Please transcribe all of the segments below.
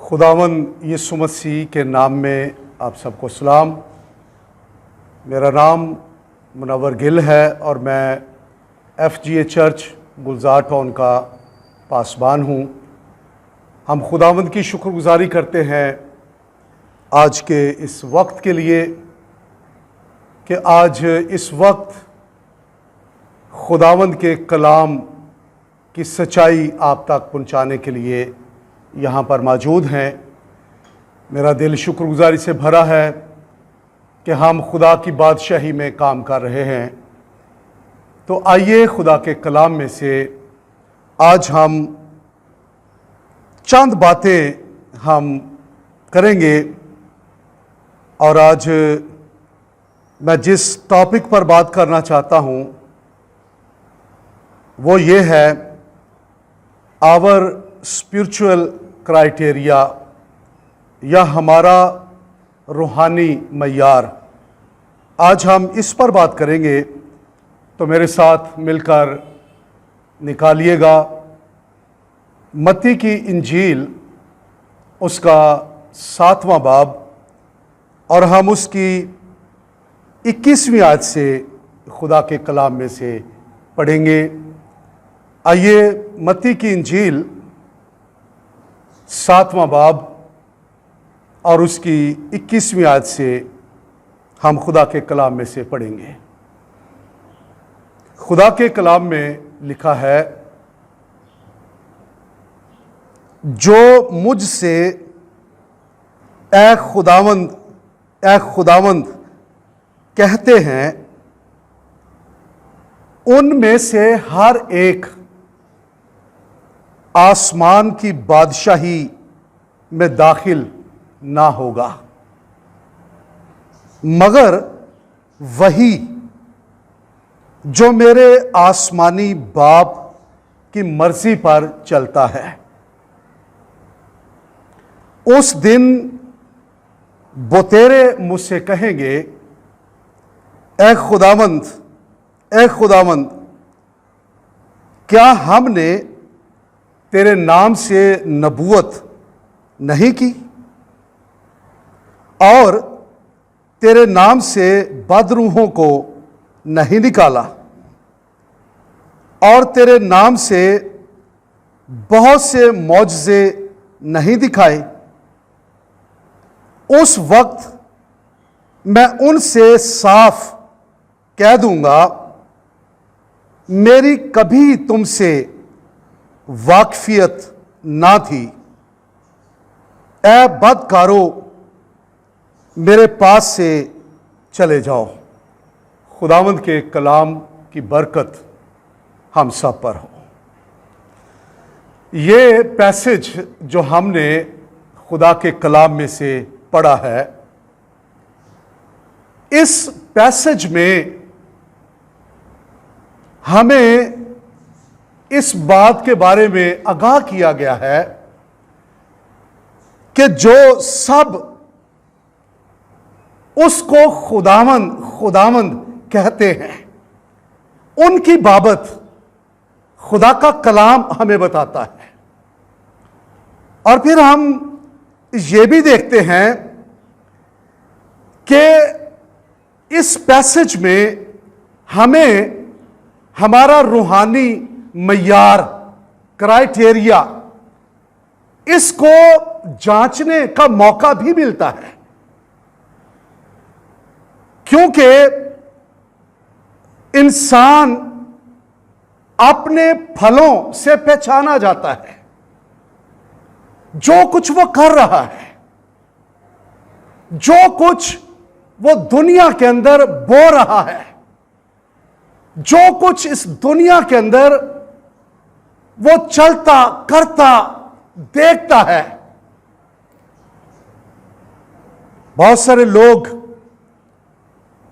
खुदावंद यीशु मसीह के नाम में आप सबको सलाम। मेरा नाम मुनव्वर गिल है और मैं FGA चर्च गुलजार टाउन का पासबान हूँ। हम खुदावंद की शुक्रगुजारी करते हैं आज के इस वक्त के लिए कि आज इस वक्त खुदावंद के कलाम की सच्चाई आप तक पहुँचाने के लिए यहाँ पर मौजूद हैं। मेरा दिल शुक्रगुजारी से भरा है कि हम खुदा की बादशाही में काम कर रहे हैं। तो आइए खुदा के कलाम में से आज हम चंद बातें हम करेंगे। और आज मैं जिस टॉपिक पर बात करना चाहता हूँ वो ये है आवर स्पिरिचुअल क्राइटेरिया या हमारा रूहानी मय्यार। आज हम इस पर बात करेंगे, तो मेरे साथ मिलकर निकालिएगा मत्ती की इंजील उसका 7वां बाब और हम उसकी 21वीं आयत से खुदा के कलाम में से पढ़ेंगे। आइए मत्ती की इंजील 7वां बाब और उसकी 21वीं आयत से हम खुदा के कलाम में से पढ़ेंगे। खुदा के कलाम में लिखा है, जो मुझसे ए खुदावंद कहते हैं उनमें से हर एक आसमान की बादशाही में दाखिल ना होगा, मगर वही जो मेरे आसमानी बाप की मर्जी पर चलता है। उस दिन बोतेरे मुझसे कहेंगे, ए खुदावंद क्या हमने तेरे नाम से नबूवत नहीं की और तेरे नाम से बदरूहों को नहीं निकाला और तेरे नाम से बहुत से मौजज़े नहीं दिखाए? उस वक्त मैं उनसे साफ कह दूंगा, मेरी कभी तुमसे वाकफियत ना थी। ए बदकारो, मेरे पास से चले जाओ। खुदावंद के कलाम की बरकत हम सब पर हो। ये पैसेज जो हमने खुदा के कलाम में से पढ़ा है, इस पैसेज में हमें इस बात के बारे में आगाह किया गया है कि जो सब उसको खुदावंद कहते हैं उनकी बाबत खुदा का कलाम हमें बताता है। और फिर हम ये भी देखते हैं कि इस पैसेज में हमें हमारा रूहानी मय्यार क्राइटेरिया इसको जांचने का मौका भी मिलता है, क्योंकि इंसान अपने फलों से पहचाना जाता है। जो कुछ वो कर रहा है, जो कुछ वो दुनिया के अंदर बो रहा है, जो कुछ इस दुनिया के अंदर वो चलता करता देखता है। बहुत सारे लोग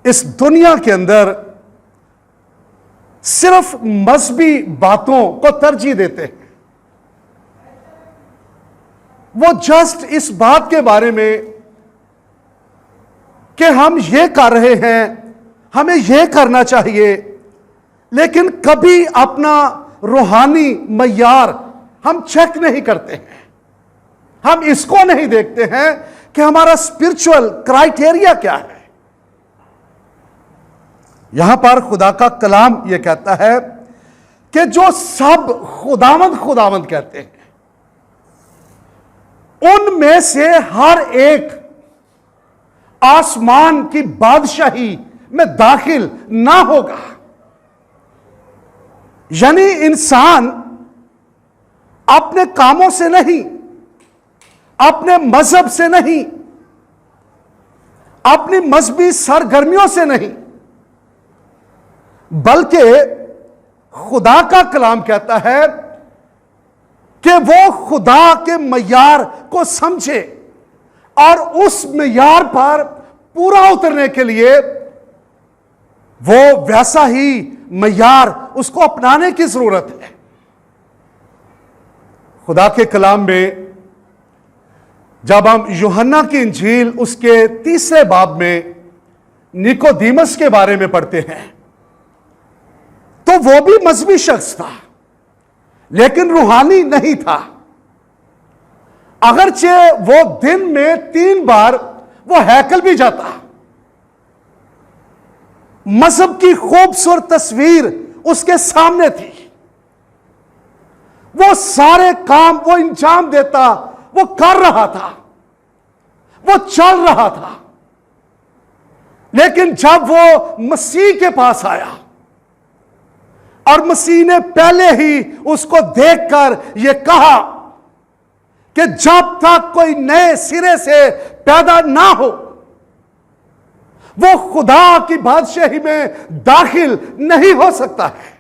इस दुनिया के अंदर सिर्फ मजहबी बातों को तरजीह देते हैं। वो जस्ट इस बात के बारे में कि हम ये कर रहे हैं, हमें ये करना चाहिए, लेकिन कभी अपना रूहानी मय्यार हम चेक नहीं करते हैं। हम इसको नहीं देखते हैं कि हमारा स्पिरिचुअल क्राइटेरिया क्या है। यहां पर खुदा का कलाम यह कहता है कि जो सब खुदावंद खुदावंद कहते हैं, उनमें से हर एक आसमान की बादशाही में दाखिल ना होगा। यानी इंसान अपने कामों से नहीं, अपने मजहब से नहीं, अपनी मजहबी सरगर्मियों से नहीं, बल्कि खुदा का कलाम कहता है कि वो खुदा के मयार को समझे और उस मयार पर पूरा उतरने के लिए वो वैसा ही मयार उसको अपनाने की जरूरत है। खुदा के कलाम में जब हम यूहन्ना की इंजील उसके 3 बाब में निकोदीमस के बारे में पढ़ते हैं, तो वो भी मजहबी शख्स था लेकिन रूहानी नहीं था। अगरचे वो दिन में 3 बार वो हैकल भी जाता, मजहब की खूबसूरत तस्वीर उसके सामने थी, वो सारे काम वो अंजाम देता, वो कर रहा था, वो चल रहा था। लेकिन जब वो मसीह के पास आया और मसीह ने पहले ही उसको देखकर यह कहा कि जब तक कोई नए सिरे से पैदा ना हो वो खुदा की बादशाही में दाखिल नहीं हो सकता है।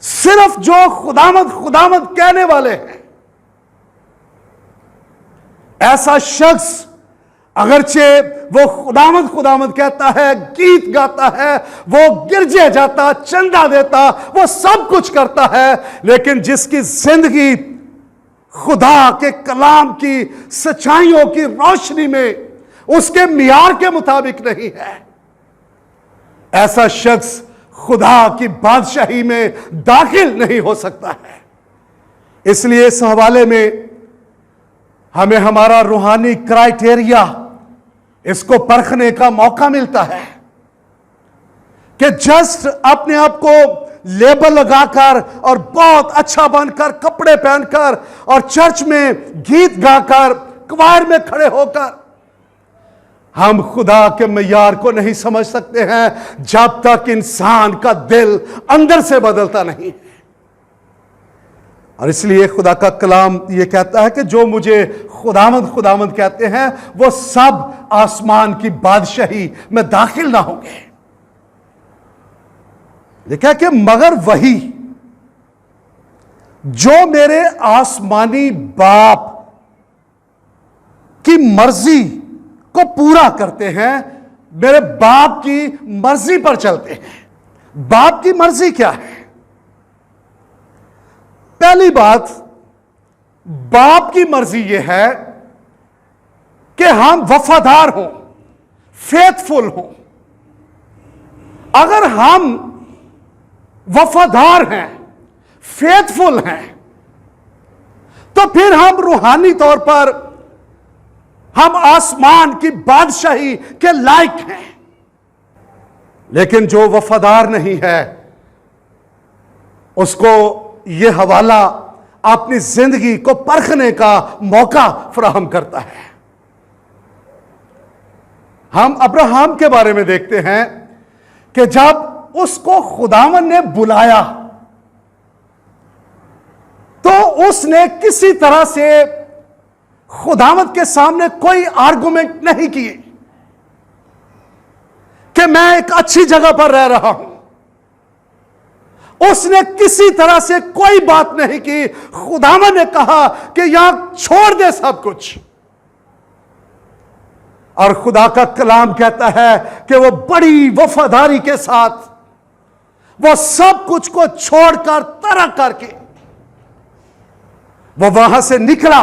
सिर्फ जो खुदामद खुदामद कहने वाले हैं, ऐसा शख्स अगरचे वो खुदामद खुदामद कहता है, गीत गाता है, वो गिरजे जाता, चंदा देता, वो सब कुछ करता है, लेकिन जिसकी जिंदगी खुदा के कलाम की सच्चाइयों की रोशनी में उसके मियार के मुताबिक नहीं है, ऐसा शख्स खुदा की बादशाही में दाखिल नहीं हो सकता है। इसलिए इस हवाले में हमें हमारा रूहानी क्राइटेरिया इसको परखने का मौका मिलता है कि जस्ट अपने आप को लेबल लगाकर और बहुत अच्छा बनकर, कपड़े पहनकर और चर्च में गीत गाकर, क्वायर में खड़े होकर हम खुदा के मयार को नहीं समझ सकते हैं जब तक इंसान का दिल अंदर से बदलता नहीं है। और इसलिए खुदा का कलाम यह कहता है कि जो मुझे खुदामद खुदामद कहते हैं वो सब आसमान की बादशाही में दाखिल ना होंगे। देखा कि मगर वही जो मेरे आसमानी बाप की मर्जी को पूरा करते हैं, मेरे बाप की मर्जी पर चलते हैं। बाप की मर्जी क्या है? पहली बात, बाप की मर्जी यह है कि हम वफादार हों, फेथफुल हों। अगर हम वफादार हैं, फेथफुल हैं, तो फिर हम रूहानी तौर पर हम आसमान की बादशाही के लायक हैं। लेकिन जो वफादार नहीं है उसको यह हवाला अपनी जिंदगी को परखने का मौका फराहम करता है। हम अब्राहम के बारे में देखते हैं कि जब उसको खुदावन ने बुलाया तो उसने किसी तरह से खुदावंद के सामने कोई आर्गुमेंट नहीं किए कि मैं एक अच्छी जगह पर रह रहा हूं। उसने किसी तरह से कोई बात नहीं की। खुदावंद ने कहा कि यहां छोड़ दे सब कुछ। और खुदा का कलाम कहता है कि वो बड़ी वफादारी के साथ वो सब कुछ को छोड़कर तरक करके वो वहां से निकला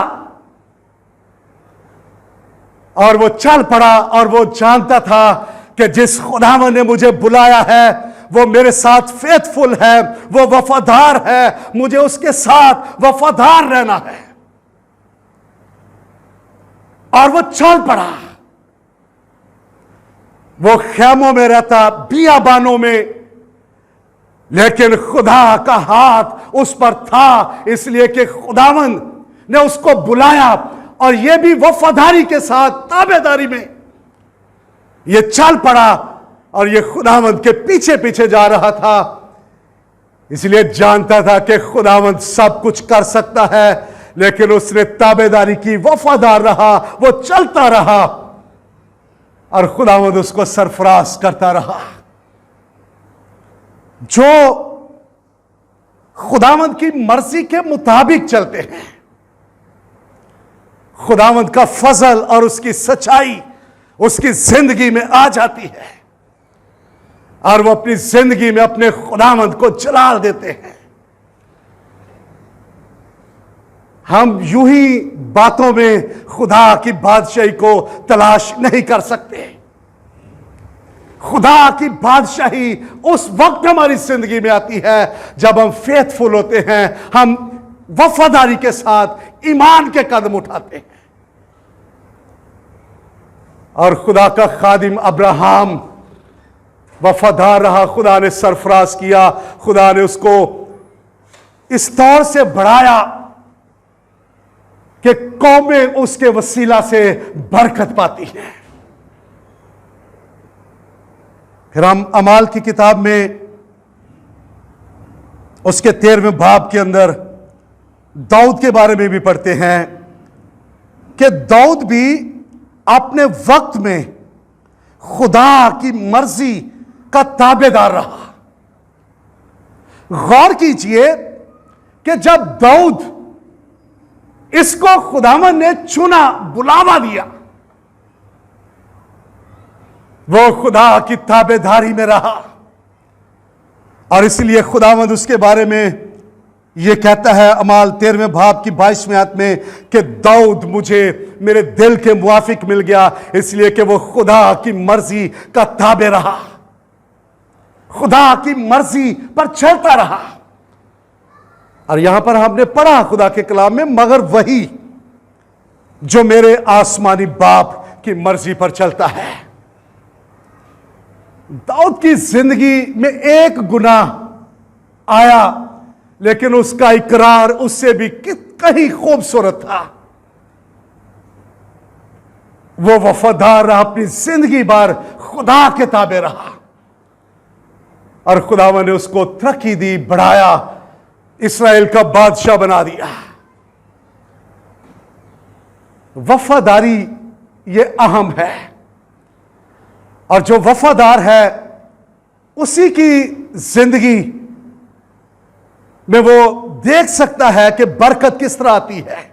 और वो चल पड़ा। और वो जानता था कि जिस खुदावन ने मुझे बुलाया है वो मेरे साथ फेथफुल है, वो वफादार है, मुझे उसके साथ वफादार रहना है। और वो चल पड़ा। वो खैमों में रहता, बियाबानों में, लेकिन खुदा का हाथ उस पर था, इसलिए कि खुदावंद ने उसको बुलाया और यह भी वफादारी के साथ, ताबेदारी में यह चल पड़ा और यह खुदावंद के पीछे पीछे जा रहा था। इसलिए जानता था कि खुदावंद सब कुछ कर सकता है, लेकिन उसने ताबेदारी की, वफादार रहा, वो चलता रहा और खुदावंद उसको सरफराज करता रहा। जो खुदावंद की मर्जी के मुताबिक चलते हैं, खुदावंद का फजल और उसकी सच्चाई उसकी जिंदगी में आ जाती है और वो अपनी जिंदगी में अपने खुदावंद को जलाल देते हैं। हम यूं ही बातों में खुदा की बादशाही को तलाश नहीं कर सकते। खुदा की बादशाही उस वक्त हमारी जिंदगी में आती है जब हम फेथफुल होते हैं, हम वफादारी के साथ ईमान के कदम उठाते हैं। और खुदा का खादिम अब्राहम वफादार रहा, खुदा ने सरफराज किया, खुदा ने उसको इस तौर से बढ़ाया कि कौमें उसके वसीला से बरकत पाती हैं। फिर हम अमाल की किताब में उसके 13वें बाब के अंदर दाऊद के बारे में भी पढ़ते हैं कि दाऊद भी अपने वक्त में खुदा की मर्जी का ताबेदार रहा। गौर कीजिए कि जब दाऊद इसको खुदावंद ने चुना, बुलावा दिया, वो खुदा की ताबेदारी में रहा और इसलिए खुदावंद उसके बारे में यह कहता है अमाल 13वें बाब की 22वें आयत में कि दाऊद मुझे मेरे दिल के मुआफिक मिल गया, इसलिए कि वो खुदा की मर्जी का ताबे रहा, खुदा की मर्जी पर चलता रहा। और यहां पर हमने पढ़ा खुदा के कलाम में, मगर वही जो मेरे आसमानी बाप की मर्जी पर चलता है। दाऊद की जिंदगी में एक गुनाह आया, लेकिन उसका इकरार उससे भी कहीं खूबसूरत था। वो वफादार रहा, अपनी जिंदगी भर खुदा के ताबे रहा और खुदावन ने उसको तरक्की दी, बढ़ाया, इस्राएल का बादशाह बना दिया। वफादारी ये अहम है और जो वफादार है उसी की जिंदगी में वो देख सकता है कि बरकत किस तरह आती है,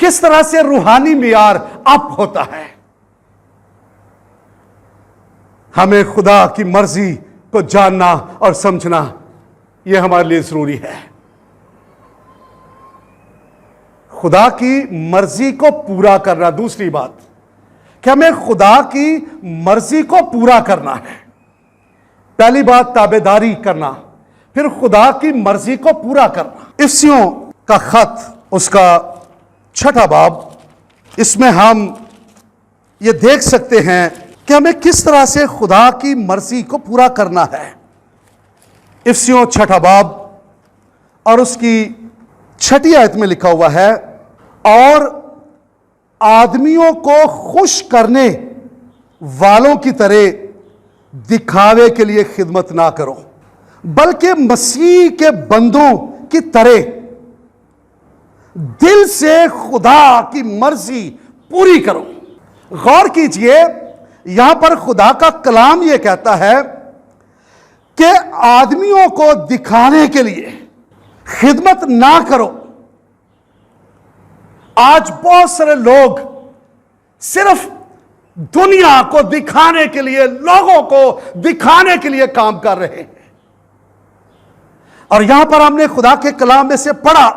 किस तरह से रूहानी मियार अप होता है। हमें खुदा की मर्जी को जानना और समझना यह हमारे लिए जरूरी है। खुदा की मर्जी को पूरा करना, दूसरी बात कि हमें खुदा की मर्जी को पूरा करना है। पहली बात ताबेदारी करना, फिर खुदा की मर्जी को पूरा करना। इफ्सियों का खत उसका 6वां बाब, इसमें हम ये देख सकते हैं कि हमें किस तरह से खुदा की मर्जी को पूरा करना है। इफ्सियों 6वां बाब और उसकी 6ठी आयत में लिखा हुआ है, और आदमियों को खुश करने वालों की तरह दिखावे के लिए खिदमत ना करो, बल्कि मसीह के बंदों की तरह दिल से खुदा की मर्जी पूरी करो। गौर कीजिए, यहां पर खुदा का कलाम यह कहता है कि आदमियों को दिखाने के लिए खिदमत ना करो। आज बहुत सारे लोग सिर्फ दुनिया को दिखाने के लिए, लोगों को दिखाने के लिए काम कर रहे हैं। और यहां पर हमने खुदा के कलाम में से पढ़ा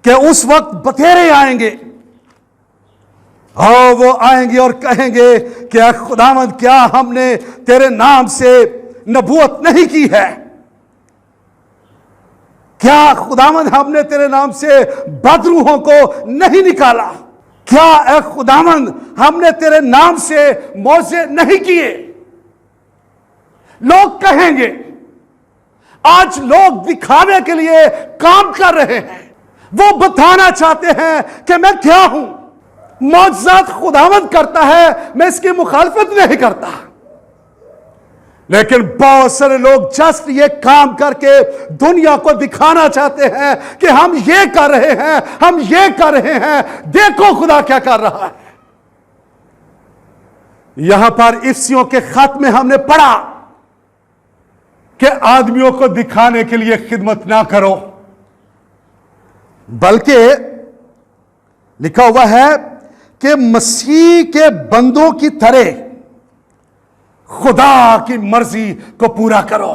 कि उस वक्त बतेरे आएंगे और वो आएंगे और कहेंगे कि खुदावंद, क्या हमने तेरे नाम से नबूवत नहीं की है? क्या खुदावंद, हमने तेरे नाम से बदरूहों को नहीं निकाला? क्या ए खुदावंद हमने तेरे नाम से मौजे नहीं किए? लोग कहेंगे, आज लोग दिखाने के लिए काम कर रहे हैं, वो बताना चाहते हैं कि मैं क्या हूं। मौजज़ात खुदावंद करता है, मैं इसकी मुखालफत नहीं करता, लेकिन बहुत सारे लोग जस्ट ये काम करके दुनिया को दिखाना चाहते हैं कि हम ये कर रहे हैं, हम ये कर रहे हैं, देखो खुदा क्या कर रहा है। यहां पर इफ्सियों के खत में हमने पढ़ा कि आदमियों को दिखाने के लिए खिदमत ना करो, बल्कि लिखा हुआ है कि मसीह के बंदों की तरह खुदा की मर्जी को पूरा करो।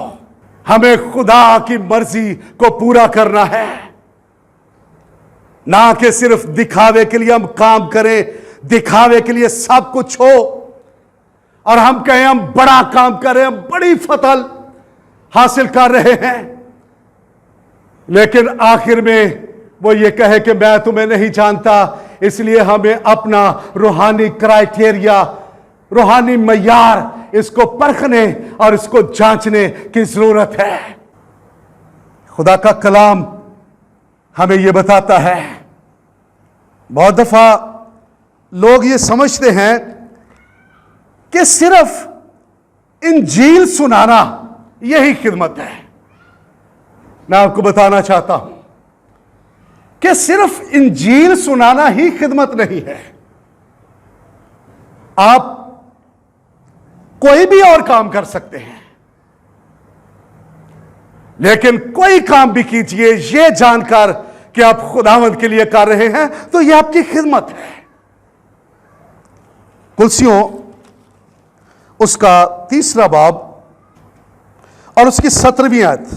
हमें खुदा की मर्जी को पूरा करना है, ना कि सिर्फ दिखावे के लिए हम काम करें, दिखावे के लिए सब कुछ हो और हम कहें हम बड़ा काम कर रहे हैं, हम बड़ी फतल हासिल कर रहे हैं, लेकिन आखिर में वो ये कहे कि मैं तुम्हें नहीं जानता। इसलिए हमें अपना रूहानी क्राइटेरिया, रूहानी मयार, इसको परखने और इसको जांचने की जरूरत है। खुदा का कलाम हमें यह बताता है। बहुत दफा लोग ये समझते हैं कि सिर्फ इंजील सुनाना यही खिदमत है। मैं आपको बताना चाहता हूं कि सिर्फ इंजील सुनाना ही खिदमत नहीं है। आप कोई भी और काम कर सकते हैं, लेकिन कोई काम भी कीजिए यह जानकर कि आप खुदावंद के लिए कर रहे हैं, तो यह आपकी खिदमत है। कुलसियों उसका 3 बाब और उसकी 17वीं आयत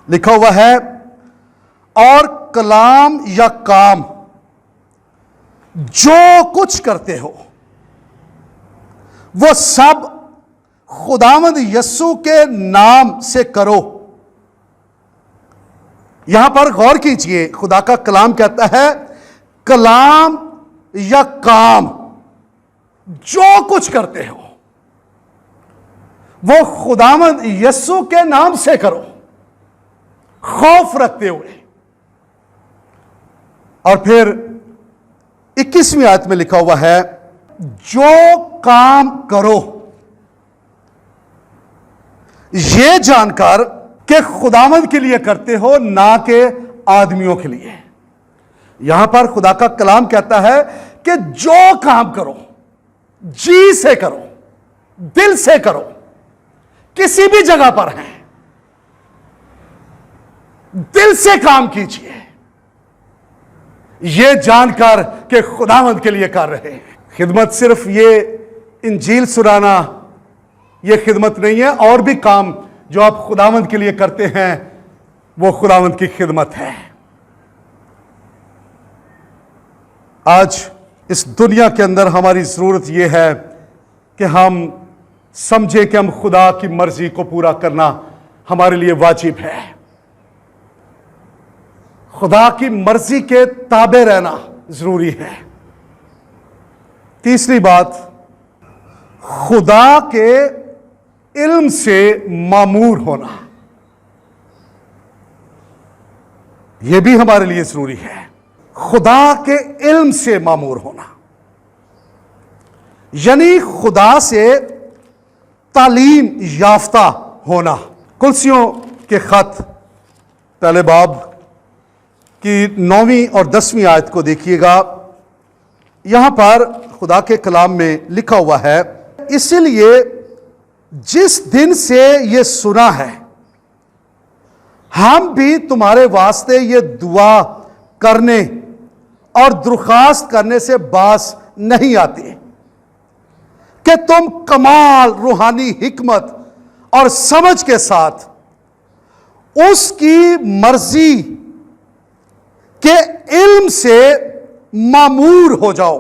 लिखा हुआ है, और कलाम या काम जो कुछ करते हो वो सब खुदावंद यस्सु के नाम से करो। यहां पर गौर कीजिए, खुदा का कलाम कहता है कलाम या काम जो कुछ करते हो वो खुदावंद यस्सु के नाम से करो, खौफ रखते हुए। और फिर 21वीं आयत में लिखा हुआ है, जो काम करो यह जानकर कि खुदावंद के लिए करते हो, ना कि आदमियों के लिए। यहां पर खुदा का कलाम कहता है कि जो काम करो जी से करो, दिल से करो, किसी भी जगह पर हैं, दिल से काम कीजिए, यह जानकर कि खुदावंद के लिए कर रहे हैं। खिदमत सिर्फ ये इंजील सुनाना ये खिदमत नहीं है, और भी काम जो आप खुदावंद के लिए करते हैं वो खुदावंद की खिदमत है। आज इस दुनिया के अंदर हमारी जरूरत यह है कि हम समझें कि हम खुदा की मर्जी को पूरा करना हमारे लिए वाजिब है। खुदा की मर्जी के ताबे रहना जरूरी है। तीसरी बात, खुदा के इल्म से मामूर होना, यह भी हमारे लिए जरूरी है। खुदा के इल्म से मामूर होना यानी खुदा से तालीम याफ्ता होना। कुलसियों के खत पहले बाब की 9वीं और 10वीं आयत को देखिएगा। यहां पर खुदा के कलाम में लिखा हुआ है, इसलिए जिस दिन से यह सुना है हम भी तुम्हारे वास्ते ये दुआ करने और दरख्वास्त करने से बास नहीं आते कि तुम कमाल रूहानी हिकमत और समझ के साथ उसकी मर्जी के इल्म से मामूर हो जाओ,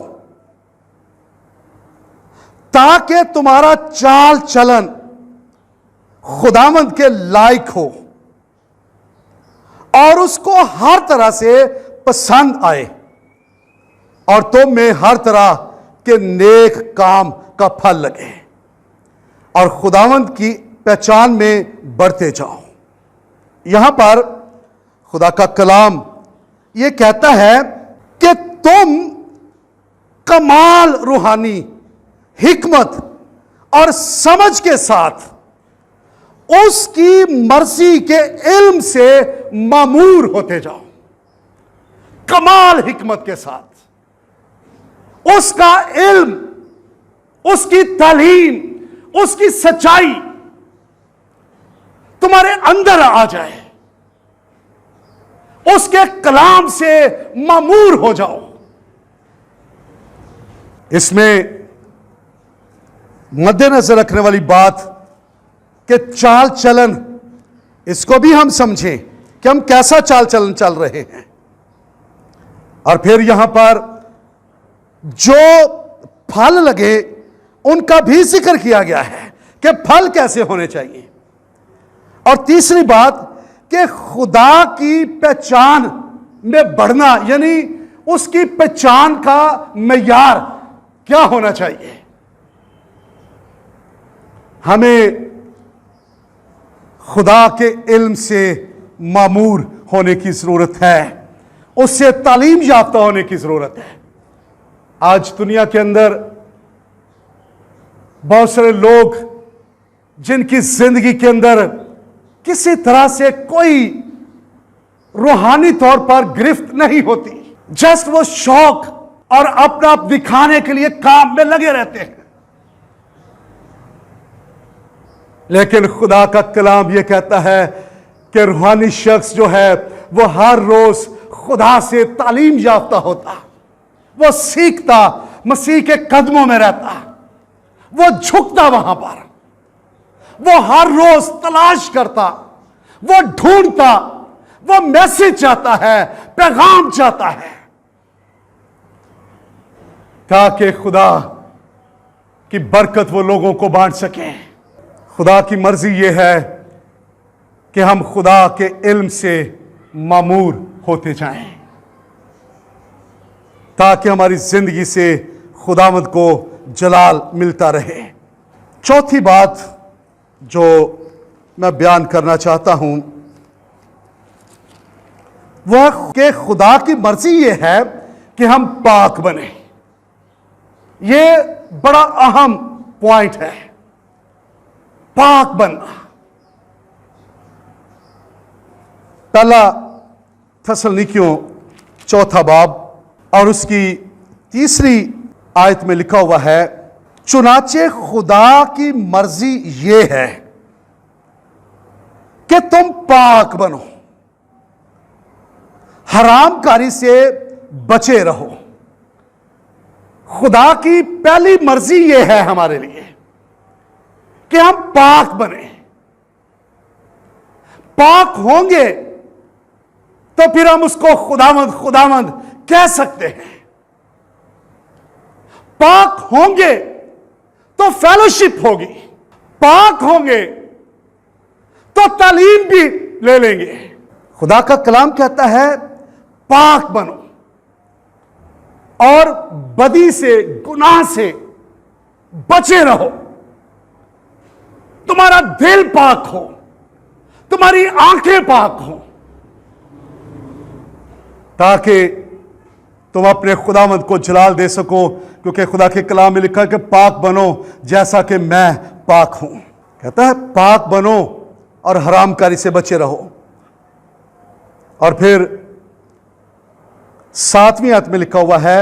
ताकि तुम्हारा चाल चलन खुदावंद के लायक हो और उसको हर तरह से पसंद आए। और तुम में हर तरह के नेक काम का फल लगे और खुदावंद की पहचान में बढ़ते जाओ। यहां पर खुदा का कलाम यह कहता है कि तुम कमाल रूहानी हिकमत और समझ के साथ उसकी मर्जी के इल्म से मामूर होते जाओ। कमाल हिकमत के साथ उसका इल्म, उसकी तालीम, उसकी सच्चाई तुम्हारे अंदर आ जाए, उसके कलाम से मामूर हो जाओ। इसमें मद्देनजर रखने वाली बात कि चाल चलन, इसको भी हम समझें कि हम कैसा चाल चलन चल रहे हैं। और फिर यहां पर जो फल लगे उनका भी जिक्र किया गया है कि फल कैसे होने चाहिए। और तीसरी बात कि खुदा की पहचान में बढ़ना, यानी उसकी पहचान का मेयार क्या होना चाहिए। हमें खुदा के इल्म से मामूर होने की जरूरत है, उससे तालीम याफ्ता होने की जरूरत है। आज दुनिया के अंदर बहुत सारे लोग जिनकी जिंदगी के अंदर किसी तरह से कोई रूहानी तौर पर गिरफ्त नहीं होती, जस्ट वो शौक और अपना आप दिखाने के लिए काम में लगे रहते हैं। लेकिन खुदा का कलाम यह कहता है कि रूहानी शख्स जो है वो हर रोज खुदा से तालीम याफ्ता होता, वो सीखता, मसीह के कदमों में रहता, वो झुकता वहां पर, वो हर रोज तलाश करता, वो ढूंढता, वो मैसेज चाहता है, पैगाम चाहता है, ताकि खुदा की बरकत वो लोगों को बांट सके। खुदा की मर्जी यह है कि हम खुदा के इल्म से मामूर होते जाएं, ताकि हमारी जिंदगी से खुदावंद को जलाल मिलता रहे। चौथी बात जो मैं बयान करना चाहता हूं वह कि खुदा की मर्जी यह है कि हम पाक बने। यह बड़ा अहम पॉइंट है, पाक बनना। पहला थस्सलुनीकियों चौथा बाब और उसकी तीसरी आयत में लिखा हुआ है, चुनाचे खुदा की मर्जी ये है कि तुम पाक बनो, हरामकारी से बचे रहो। खुदा की पहली मर्जी यह है हमारे लिए कि हम पाक बने। पाक होंगे तो फिर हम उसको खुदावंद खुदावंद कह सकते हैं। पाक होंगे तो फेलोशिप होगी, पाक होंगे तो तालीम भी ले लेंगे। खुदा का कलाम कहता है पाक बनो और बदी से, गुनाह से बचे रहो। तुम्हारा दिल पाक हो, तुम्हारी आंखें पाक हो, ताकि तुम अपने खुदावंद को जलाल दे सको। क्योंकि खुदा के कलाम में लिखा है कि पाक बनो जैसा कि मैं पाक हूं। कहता है पाक बनो और हरामकारी से बचे रहो। और फिर 7वीं आयत में लिखा हुआ है,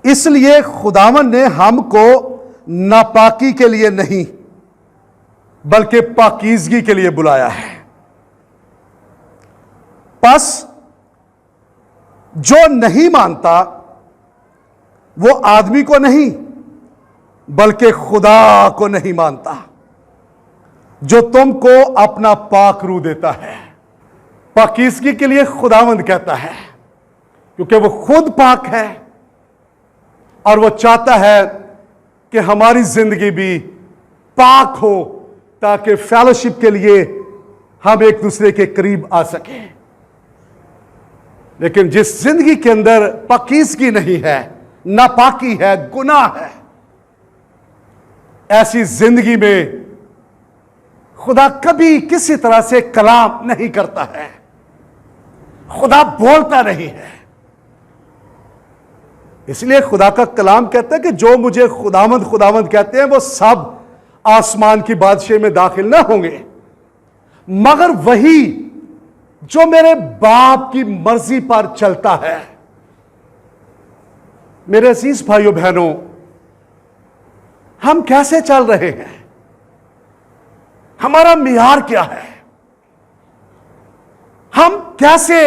इसलिए खुदावंद ने हमको नापाकी के लिए नहीं बल्कि पाकीज़गी के लिए बुलाया है। बस जो नहीं मानता वो आदमी को नहीं बल्कि खुदा को नहीं मानता, जो तुमको अपना पाक रू देता है। पाकीज़गी के लिए खुदावंद कहता है क्योंकि वो खुद पाक है और वो चाहता है कि हमारी जिंदगी भी पाक हो, ताकि फेलोशिप के लिए हम एक दूसरे के करीब आ सकें। लेकिन जिस जिंदगी के अंदर पाकीज़गी नहीं है, नापाकी है, गुनाह है, ऐसी जिंदगी में खुदा कभी किसी तरह से कलाम नहीं करता है, खुदा बोलता नहीं है। इसलिए खुदा का कलाम कहता है कि जो मुझे खुदावंद खुदावंद कहते हैं वो सब आसमान की बादशाही में दाखिल ना होंगे, मगर वही जो मेरे बाप की मर्जी पर चलता है। मेरे अजीज भाइयों बहनों, हम कैसे चल रहे हैं? हमारा मियार क्या है? हम कैसे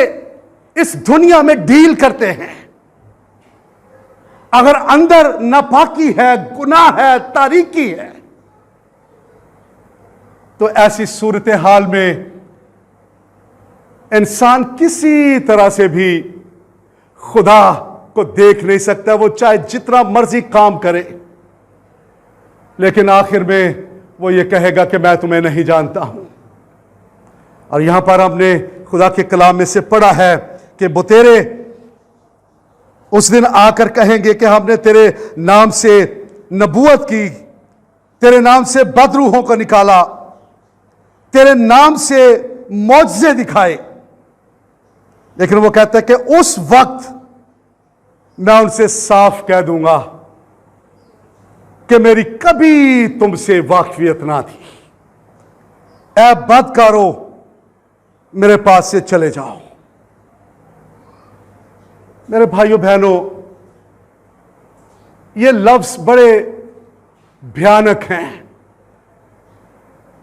इस दुनिया में डील करते हैं? अगर अंदर नापाकी है, गुनाह है, तारीकी है, तो ऐसी सूरत हाल में इंसान किसी तरह से भी खुदा को देख नहीं सकता, वो चाहे जितना मर्जी काम करे, लेकिन आखिर में वो ये कहेगा कि मैं तुम्हें नहीं जानता हूं। और यहां पर हमने खुदा के कलाम में से पढ़ा है कि वो तेरे उस दिन आकर कहेंगे कि हमने तेरे नाम से नबूवत की, तेरे नाम से बदरूहों को निकाला, तेरे नाम से मौजज़े दिखाए। लेकिन वो कहता है कि उस वक्त मैं उनसे साफ कह दूंगा कि मेरी कभी तुमसे वाकफियत ना थी, ऐ बदकारो मेरे पास से चले जाओ। मेरे भाइयों बहनों, ये लफ्ज बड़े भयानक हैं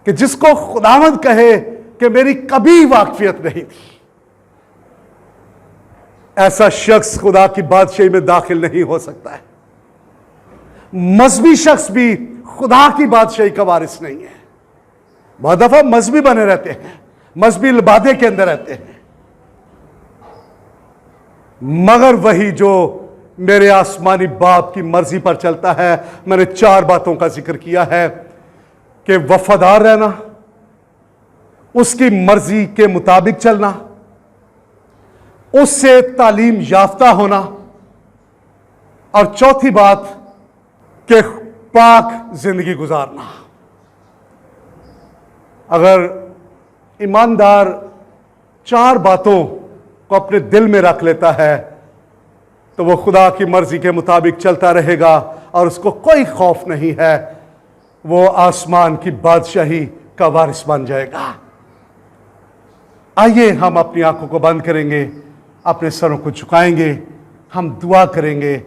कि जिसको खुदावंद कहे कि मेरी कभी वाकफियत नहीं थी, ऐसा शख्स खुदा की बादशाही में दाखिल नहीं हो सकता है। मजहबी शख्स भी खुदा की बादशाही का वारिस नहीं है। बहुत दफा मजहबी बने रहते हैं, मजहबी लिबादे के अंदर रहते हैं, मगर वही जो मेरे आसमानी बाप की मर्जी पर चलता है। मैंने 4 बातों का जिक्र किया है कि वफादार रहना, उसकी मर्जी के मुताबिक चलना, उससे तालीम याफ्ता होना, और चौथी बात कि पाक जिंदगी गुजारना। अगर ईमानदार 4 बातों को अपने दिल में रख लेता है तो वह खुदा की मर्जी के मुताबिक चलता रहेगा और उसको कोई खौफ नहीं है, वो आसमान की बादशाही का वारिस बन जाएगा। आइए हम अपनी आंखों को बंद करेंगे, अपने सरों को झुकाएंगे, हम दुआ करेंगे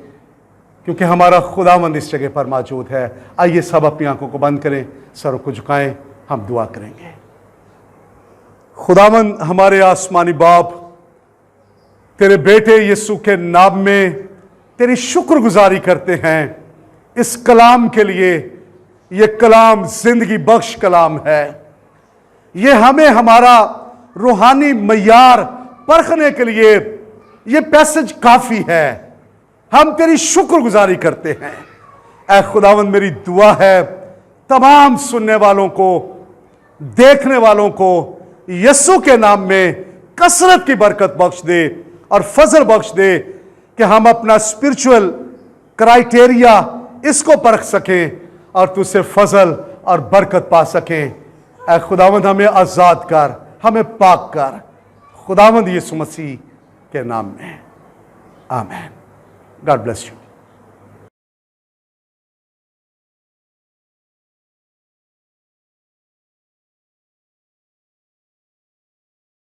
क्योंकि हमारा खुदावंद इस जगह पर मौजूद है। आइए सब अपनी आंखों को बंद करें, सरों को झुकाएं, हम दुआ करेंगे। खुदावंद हमारे आसमानी बाप, तेरे बेटे यीशु के नाम में तेरी शुक्रगुजारी करते हैं इस कलाम के लिए। ये कलाम जिंदगी बख्श कलाम है। ये हमें हमारा रूहानी मयार परखने के लिए ये पैसेज काफी है। हम तेरी शुक्रगुजारी करते हैं। ऐ खुदावंद, मेरी दुआ है तमाम सुनने वालों को, देखने वालों को यीशु के नाम में कसरत की बरकत बख्श दे और फजल बख्श दे कि हम अपना स्पिरिचुअल क्राइटेरिया इसको परख सकें और तुझसे फजल और बरकत पा सकें। ऐ खुदावंद, हमें आज़ाद कर, हमें पाक कर, खुदावंद यीशु मसीह के नाम में, आमीन। God bless you.